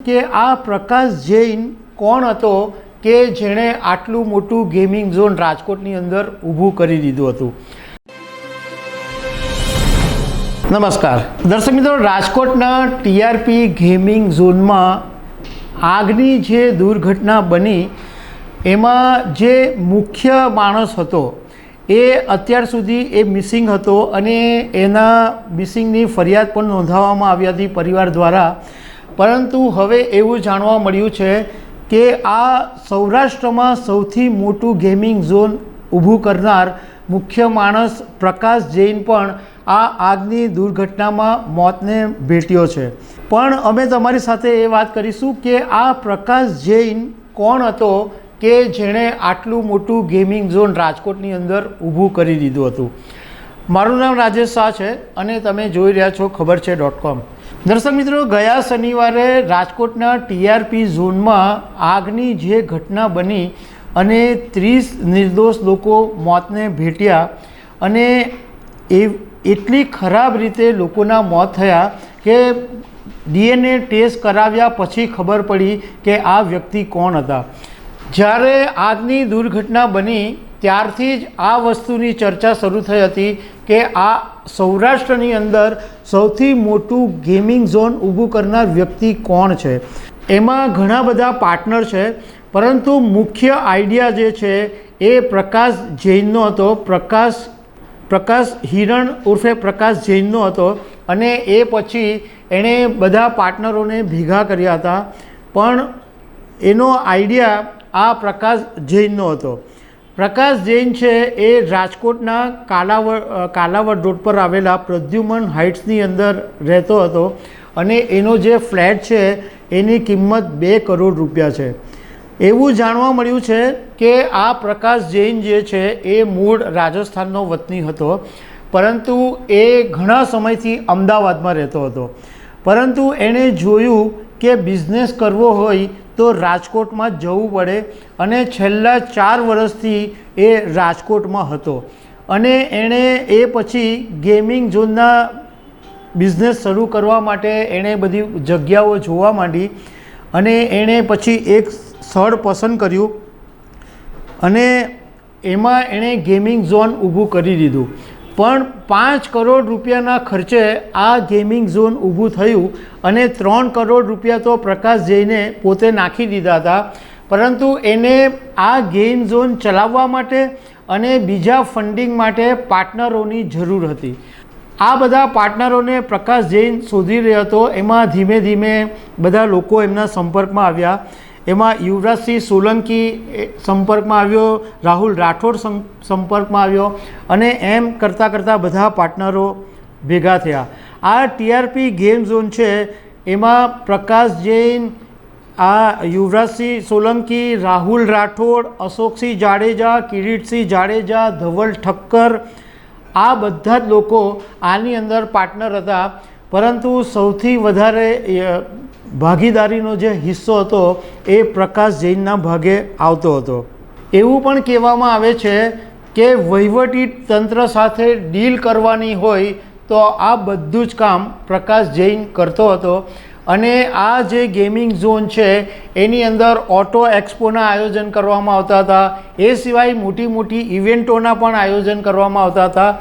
કે આ પ્રકાશ જૈન કોણ હતો કે જેણે આટલું મોટું ગેમિંગ ઝોન રાજકોટની અંદર ઊભું કરી દીધું હતું। નમસ્કાર દર્શક મિત્રો, રાજકોટના ટીઆરપી ગેમિંગ ઝોનમાં આગની જે દુર્ઘટના બની એમાં જે મુખ્ય માણસ હતો એ અત્યાર સુધી એ મિસિંગ હતો અને એના મિસિંગની ફરિયાદ પણ નોંધાવવામાં આવી હતી પરિવાર દ્વારા। પરંતુ હવે એવું જાણવા મળ્યું છે કે આ સૌરાષ્ટ્રમાં સૌથી મોટું ગેમિંગ ઝોન ઊભું કરનાર મુખ્ય માણસ પ્રકાશ જૈન પણ આ આગની દુર્ઘટનામાં મોતને ભેટ્યો છે। પણ અમે તમારી સાથે એ વાત કરીશું કે આ પ્રકાશ જૈન કોણ હતો કે જેણે આટલું મોટું ગેમિંગ ઝોન રાજકોટની અંદર ઊભું કરી દીધું હતું। મારું નામ રાજેશ શાહ છે અને તમે જોઈ રહ્યા છો ખબર છે .com। દર્શક મિત્રો, ગયા શનિવારે રાજકોટના ટીઆરપી ઝોનમાં આગની જે ઘટના બની અને 30 નિર્દોષ લોકો મોતને ભેટ્યા અને એટલી ખરાબ રીતે લોકોના મોત થયા કે DNA ટેસ્ટ કરાવ્યા પછી ખબર પડી કે આ વ્યક્તિ કોણ હતા। જ્યારે આગની દુર્ઘટના બની ત્યારથી જ આ વસ્તુની ચર્ચા શરૂ થઈ હતી કે આ સૌરાષ્ટ્રની અંદર સૌથી મોટું ગેમિંગ ઝોન ઊભું કરનાર વ્યક્તિ કોણ છે। એમાં ઘણા બધા પાર્ટનર છે, પરંતુ મુખ્ય આઈડિયા જે છે એ પ્રકાશ જૈનનો હતો। પ્રકાશ હિરણ ઉર્ફે પ્રકાશ જૈનનો હતો અને એ પછી એણે બધા પાર્ટનરોને ભેગા કર્યા હતા, પણ એનો આઈડિયા આ પ્રકાશ જૈનનો હતો। પ્રકાશ જૈન છે એ રાજકોટના કાલાવડ રોડ પર આવેલા પ્રદ્યુમન હાઇટ્સની અંદર રહેતો હતો અને એનો જે ફ્લેટ છે એની કિંમત 2 કરોડ રૂપિયા છે। એવું જાણવા મળ્યું છે કે આ પ્રકાશ જૈન જે છે એ મૂળ રાજસ્થાનનો વતની હતો, પરંતુ એ ઘણા સમયથી અમદાવાદમાં રહેતો હતો। પરંતુ એણે જોયું કે બિઝનેસ કરવો હોય તો રાજકોટમાં જ જવું પડે અને છેલ્લા 4 વર્ષથી એ રાજકોટમાં હતો અને એણે એ પછી ગેમિંગ ઝોનના બિઝનેસ શરૂ કરવા માટે એણે બધી જગ્યાઓ જોવા માંડી અને એણે પછી એક સ્થળ પસંદ કર્યું અને એમાં એણે ગેમિંગ ઝોન ઊભું કરી દીધું। પણ 5 કરોડ રૂપિયાના ખર્ચે આ ગેમિંગ ઝોન ઊભું થયું અને 3 કરોડ રૂપિયા તો પ્રકાશ જૈને પોતે નાખી દીધા હતા, પરંતુ એને આ ગેમ ઝોન ચલાવવા માટે અને બીજા ફંડિંગ માટે પાર્ટનરોની જરૂર હતી। આ બધા પાર્ટનરોને પ્રકાશ જૈન શોધી રહ્યો હતો। એમાં ધીમે ધીમે બધા લોકો એમના સંપર્કમાં આવ્યા। એમાં યુવરાજસિંહ સોલંકી સંપર્કમાં આવ્યો, રાહુલ રાઠોડ સંપર્કમાં આવ્યો અને એમ કરતાં કરતાં બધા પાર્ટનરો ભેગા થયા। આ ટીઆરપી ગેમ ઝોન છે એમાં પ્રકાશ જૈન, આ યુવરાજસિંહ સોલંકી, રાહુલ રાઠોડ, અશોકસિંહ જાડેજા, કિરીટસિંહ જાડેજા, ધવલ ઠક્કર, આ બધા જ લોકો આની અંદર પાર્ટનર હતા, પરંતુ સૌથી વધારે ભાગીદારીનો જે હિસ્સો હતો એ પ્રકાશ જૈનના ભાગે આવતો હતો। એવું પણ કહેવામાં આવે છે કે વહીવટી તંત્ર સાથે ડીલ કરવાની હોય તો આ બધું જ કામ પ્રકાશ જૈન કરતો હતો અને આ જે ગેમિંગ ઝોન છે એની અંદર ઓટો એક્સપોના આયોજન કરવામાં આવતા હતા। એ સિવાય મોટી મોટી ઇવેન્ટોના પણ આયોજન કરવામાં આવતા હતા।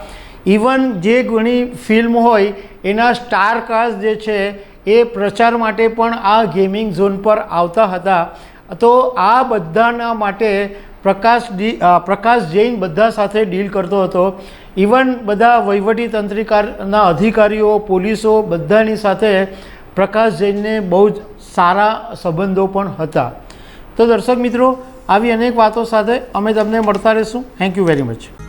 ઇવન જે ઘણી ફિલ્મ હોય એના સ્ટાર કાસ્ટ જે છે એ પ્રચાર માટે પણ આ ગેમિંગ ઝોન પર આવતા હતા। તો આ બધાના માટે પ્રકાશ જૈન બધા સાથે ડીલ કરતો હતો। ઇવન બધા વહીવટી તંત્રના અધિકારીઓ, પોલીસો બધાની સાથે પ્રકાશ જૈનને બહુ જ સારા સંબંધો પણ હતા। તો દર્શક મિત્રો, આવી અનેક વાતો સાથે અમે તમને મળતા રહીશું। Thank you very much.